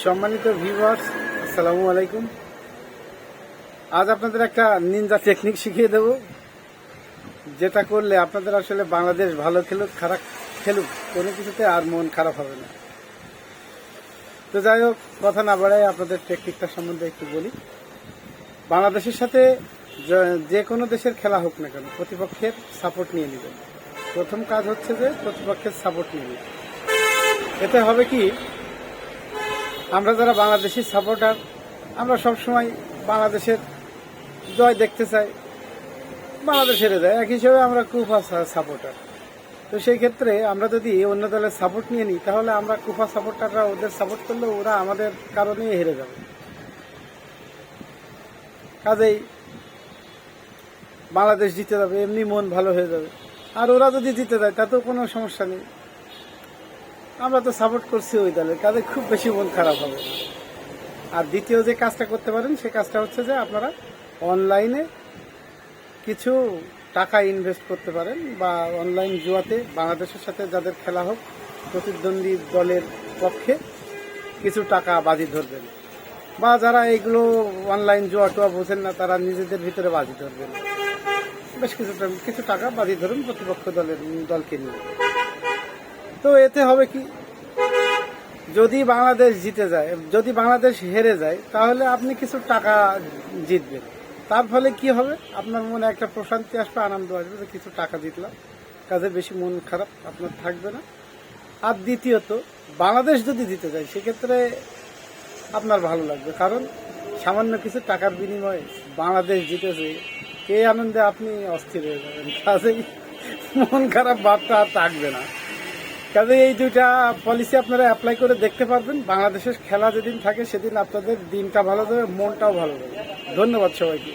সম্মানিত ভিউয়ার্স, আসসালামু আলাইকুম। আজ আপনাদের একটা নিনজা টেকনিক শিখিয়ে দেব, যেটা করলে আপনাদের আসলে বাংলাদেশ ভালো খেলুক খারাপ খেলুক কোনো কিছুতে আর মন খারাপ হবে না। তো যাই হোক, কথা না বাড়াই আপনাদের টেকনিকটা সম্বন্ধে একটু বলি। বাংলাদেশের সাথে যে কোনো দেশের খেলা হোক না কেন, প্রতিপক্ষের সাপোর্ট নিয়ে নেবেন। প্রথম কাজ হচ্ছে যে প্রতিপক্ষের সাপোর্ট নিয়ে নেবেন। এতে হবে কি, আমরা যারা বাংলাদেশি সাপোর্টার, আমরা সবসময় বাংলাদেশের জয় দেখতে চাই, বাংলাদেশ হেরে যায়, এক হিসেবে আমরা কুফা সাপোর্টার। তো সেই ক্ষেত্রে আমরা যদি অন্য দলের সাপোর্ট নিয়ে নিই, তাহলে আমরা কুফা সাপোর্টাররা ওদের সাপোর্ট করলে ওরা আমাদের কারণেই হেরে যাবে। কাজেই বাংলাদেশ জিতে যাবে, এমনি মন ভালো হয়ে যাবে। আর ওরা যদি জিতে যায় তাতেও কোনো সমস্যা নেই, আমরা তো সাপোর্ট করছি ওই দলের, কাজে খুব বেশি মন খারাপ হবে। আর দ্বিতীয় যে কাজটা করতে পারেন, সে কাজটা হচ্ছে যে আপনারা অনলাইনে কিছু টাকা ইনভেস্ট করতে পারেন, বা অনলাইন জুয়াতে বাংলাদেশের সাথে যাদের খেলা হোক, প্রতিদ্বন্দ্বী দলের পক্ষে কিছু টাকা বাজি ধরবেন। বা যারা এইগুলো অনলাইন জুয়া টুয়া বোঝেন না, তারা নিজেদের ভিতরে বাজি ধরবেন, বেশ কিছু টাকা বাজি ধরুন প্রতিপক্ষ দলকে নিয়ে। তো এতে হবে কি, যদি বাংলাদেশ জিতে যায়, যদি বাংলাদেশ হেরে যায়, তাহলে আপনি কিছু টাকা জিতবেন। তার ফলে কি হবে, আপনার মনে একটা প্রশান্তি আসবে, আনন্দ আসবে যে কিছু টাকা জিতলাম, কাজে বেশি মন খারাপ আপনার থাকবে না। আর দ্বিতীয়ত, বাংলাদেশ যদি জিতে যায় সেক্ষেত্রে আপনার ভালো লাগবে, কারণ সামান্য কিছু টাকার বিনিময়ে বাংলাদেশ জিতেছে, এই আনন্দে আপনি অস্থির হয়ে যাবেন। কাজেই মন খারাপ ভাবটা আর থাকবে না। কাজে এই দুইটা পলিসি আপনারা অ্যাপ্লাই করে দেখতে পারবেন। বাংলাদেশের খেলা যেদিন থাকে সেদিন আপনাদের দিনটা ভালো যাবে, মনটাও ভালো যাবে। ধন্যবাদ সবাইকে।